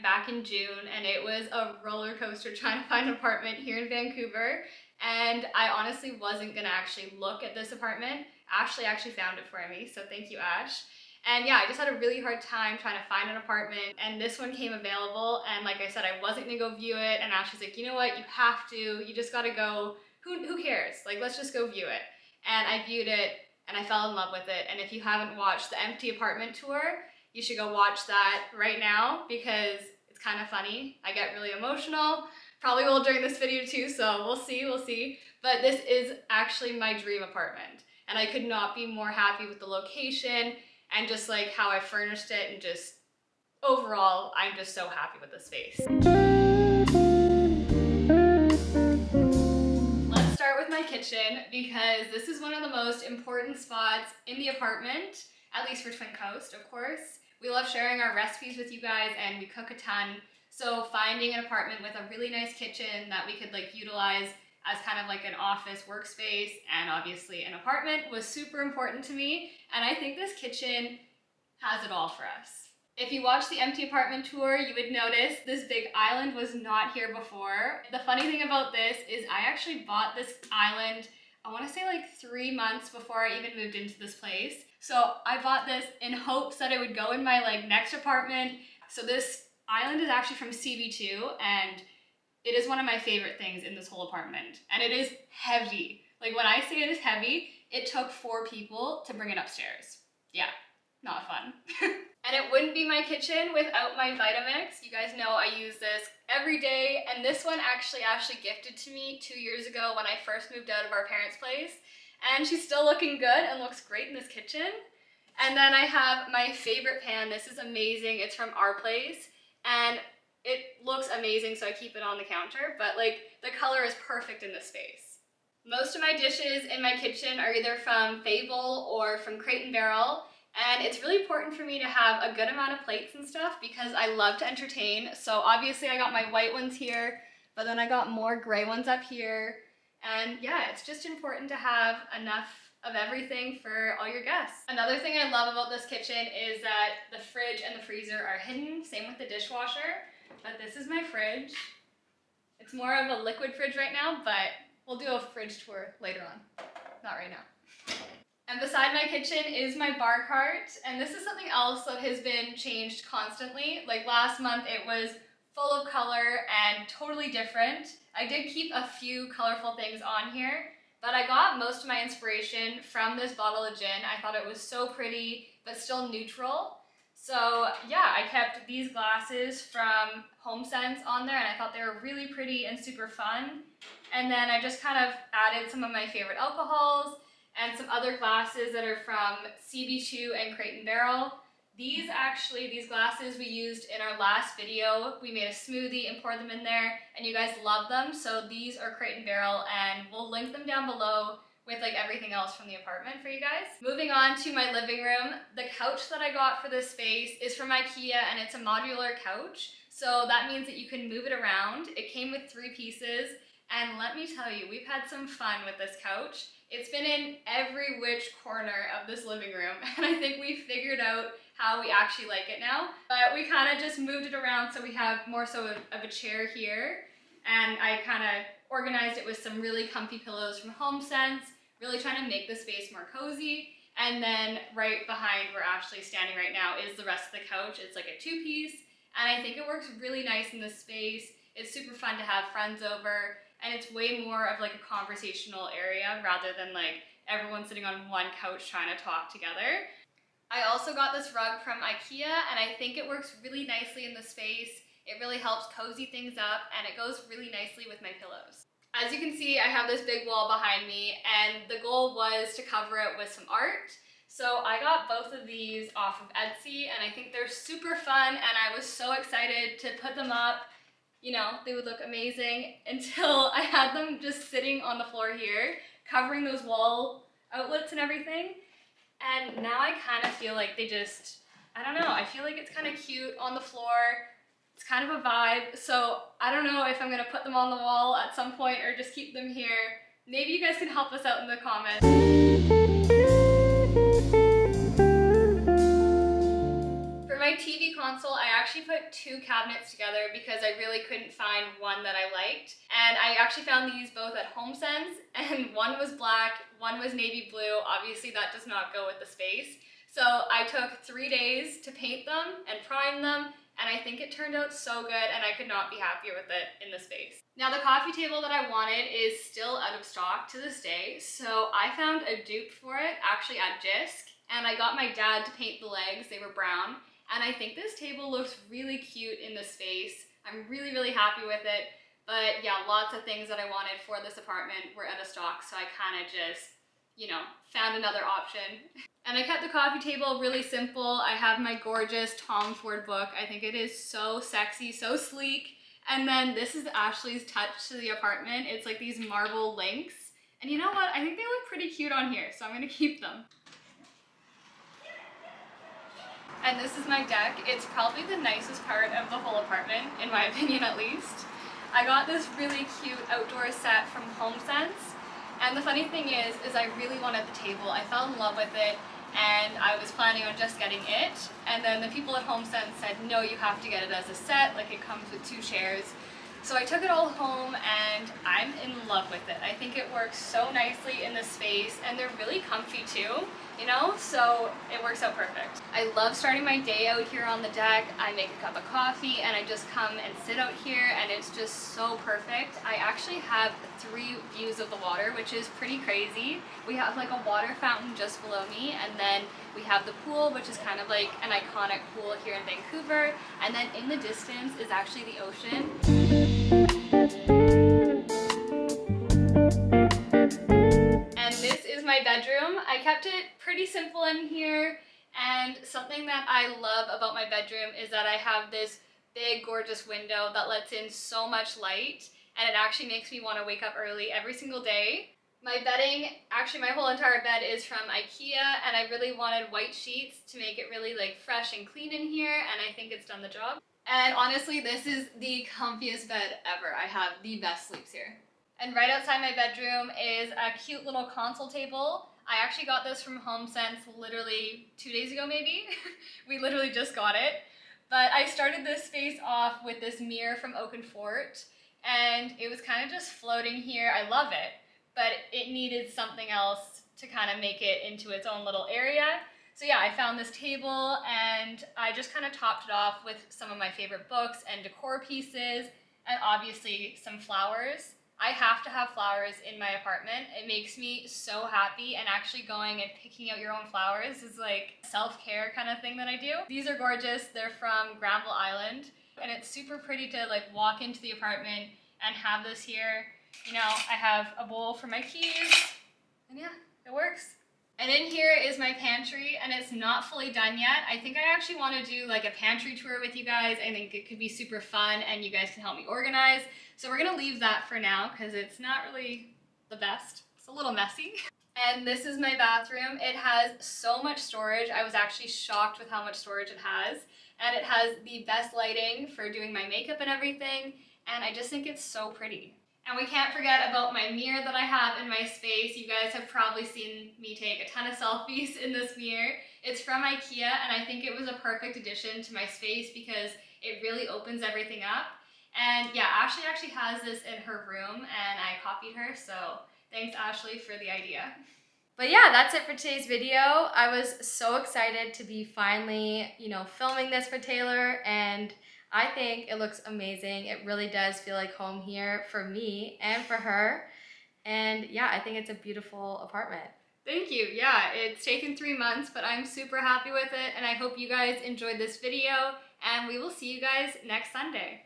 Back in June, and it was a roller coaster trying to find an apartment here in Vancouver, and I honestly wasn't gonna actually look at this apartment. Ashley actually found it for me, so thank you, Ash. And yeah, I just had a really hard time trying to find an apartment, and this one came available, and like I said, I wasn't gonna go view it, and Ashley's like, you know what, you have to, you just gotta go, who cares, like let's just go view it. And I viewed it, and I fell in love with it, and if you haven't watched the empty apartment tour, you should go watch that right now because it's kind of funny. I get really emotional. Probably will during this video too, so we'll see. But this is actually my dream apartment. And I could not be more happy with the location and just like how I furnished it, and just overall, I'm just so happy with the space. Let's start with my kitchen because this is one of the most important spots in the apartment, at least for Twin Coast, of course. We love sharing our recipes with you guys, and we cook a ton. So finding an apartment with a really nice kitchen that we could like utilize as kind of like an office workspace and obviously an apartment was super important to me. And I think this kitchen has it all for us. If you watched the empty apartment tour, you would notice this big island was not here before. The funny thing about this is I actually bought this island, I want to say like 3 months before I even moved into this place. So I bought this in hopes that it would go in my like next apartment. So this island is actually from CB2, and it is one of my favorite things in this whole apartment. And it is heavy. Like when I say it is heavy, it took 4 people to bring it upstairs. Yeah, not fun. And it wouldn't be my kitchen without my Vitamix. You guys know I use this every day, and this one actually Ashley gifted to me 2 years ago when I first moved out of our parents' place. And she's still looking good and looks great in this kitchen. And then I have my favorite pan. This is amazing. It's from our place, and it looks amazing, so I keep it on the counter, but like the color is perfect in this space. Most of my dishes in my kitchen are either from Fable or from Crate & Barrel. And it's really important for me to have a good amount of plates and stuff because I love to entertain. So obviously I got my white ones here, but then I got more gray ones up here. And yeah, it's just important to have enough of everything for all your guests. Another thing I love about this kitchen is that the fridge and the freezer are hidden, same with the dishwasher. But this is my fridge. It's more of a liquid fridge right now, but we'll do a fridge tour later on. Not right now. And beside my kitchen is my bar cart, and this is something else that has been changed constantly. Like last month it was full of color and totally different. I did keep a few colorful things on here, but I got most of my inspiration from this bottle of gin. I thought it was so pretty, but still neutral. So yeah, I kept these glasses from HomeSense on there, and I thought they were really pretty and super fun. And then I just kind of added some of my favorite alcohols and some other glasses that are from CB2 and Crate & Barrel. These glasses we used in our last video. We made a smoothie and poured them in there, and you guys love them. So these are Crate & Barrel, and we'll link them down below with like everything else from the apartment for you guys. Moving on to my living room, the couch that I got for this space is from IKEA, and it's a modular couch. So that means that you can move it around. It came with 3 pieces, and let me tell you, we've had some fun with this couch. It's been in every which corner of this living room, and I think we figured out how we actually like it now. But we kind of just moved it around so we have more so of a chair here, and I kind of organized it with some really comfy pillows from HomeSense, really trying to make the space more cozy. And then right behind where Ashley's standing right now is the rest of the couch. It's like a 2-piece, and I think it works really nice in this space. It's super fun to have friends over, and it's way more of like a conversational area rather than like everyone sitting on one couch trying to talk together. I also got this rug from IKEA, and I think it works really nicely in the space. It really helps cozy things up, and it goes really nicely with my pillows. As you can see, I have this big wall behind me, and the goal was to cover it with some art. So I got both of these off of Etsy, and I think they're super fun, and I was so excited to put them up. You know, they would look amazing until I had them just sitting on the floor here, covering those wall outlets and everything. And now I kind of feel like they just, I don't know, I feel like it's kind of cute on the floor. It's kind of a vibe, so I don't know if I'm gonna put them on the wall at some point or just keep them here. Maybe you guys can help us out in the comments. For my TV console, I actually put 2 cabinets together because I really couldn't find one that I liked. And I actually found these both at HomeSense, and one was black, one was navy blue. Obviously that does not go with the space. So I took 3 days to paint them and prime them, and I think it turned out so good, and I could not be happier with it in the space. Now the coffee table that I wanted is still out of stock to this day, so I found a dupe for it actually at Jisk, and I got my dad to paint the legs. They were brown, and I think this table looks really cute in the space. I'm really happy with it, but yeah, lots of things that I wanted for this apartment were out of stock, so I kind of just, you know, found another option. And I kept the coffee table really simple. I have my gorgeous Tom Ford book. I think it is so sexy, so sleek. And then this is Ashley's touch to the apartment. It's like these marble links. And you know what? I think they look pretty cute on here, so I'm gonna keep them. And this is my deck. It's probably the nicest part of the whole apartment, in my opinion at least. I got this really cute outdoor set from HomeSense. And the funny thing is I really wanted the table. I fell in love with it, and I was planning on just getting it. And then the people at HomeSense said, no, you have to get it as a set, like it comes with 2 chairs. So I took it all home, and I'm in love with it. I think it works so nicely in the space, and they're really comfy too, you know? So it works out perfect. I love starting my day out here on the deck. I make a cup of coffee, and I just come and sit out here, and it's just so perfect. I actually have 3 views of the water, which is pretty crazy. We have like a water fountain just below me, and then we have the pool, which is kind of like an iconic pool here in Vancouver, and then in the distance is actually the ocean. And this is my bedroom. I kept it pretty simple in here, and something that I love about my bedroom is that I have this big gorgeous window that lets in so much light, and it actually makes me want to wake up early every single day. My bedding, actually my whole entire bed is from IKEA, and I really wanted white sheets to make it really like fresh and clean in here, and I think it's done the job. And honestly, this is the comfiest bed ever. I have the best sleeps here. And right outside my bedroom is a cute little console table. I actually got this from HomeSense literally 2 days ago maybe. We literally just got it. But I started this space off with this mirror from Oak and Fort, and it was kind of just floating here. I love it, but it needed something else to kind of make it into its own little area. So yeah, I found this table, and I just kind of topped it off with some of my favorite books and decor pieces, and obviously some flowers. I have to have flowers in my apartment. It makes me so happy, and actually going and picking out your own flowers is like a self-care kind of thing that I do. These are gorgeous. They're from Granville Island, and it's super pretty to like walk into the apartment and have this here. You know, I have a bowl for my keys, and yeah, it works. And in here is my pantry, and it's not fully done yet. I think I actually want to do like a pantry tour with you guys. I think it could be super fun, and you guys can help me organize. So we're gonna leave that for now because it's not really the best. It's a little messy. And this is my bathroom. It has so much storage. I was actually shocked with how much storage it has. And it has the best lighting for doing my makeup and everything. And I just think it's so pretty. And we can't forget about my mirror that I have in my space. You guys have probably seen me take a ton of selfies in this mirror. It's from IKEA, and I think it was a perfect addition to my space because it really opens everything up. And yeah, Ashley actually has this in her room, and I copied her, so thanks Ashley for the idea. But yeah, that's it for today's video. I was so excited to be finally, you know, filming this for Taylor, and I think it looks amazing. It really does feel like home here for me and for her. And yeah, I think it's a beautiful apartment. Thank you. Yeah, it's taken 3 months, but I'm super happy with it, and I hope you guys enjoyed this video, and we will see you guys next Sunday.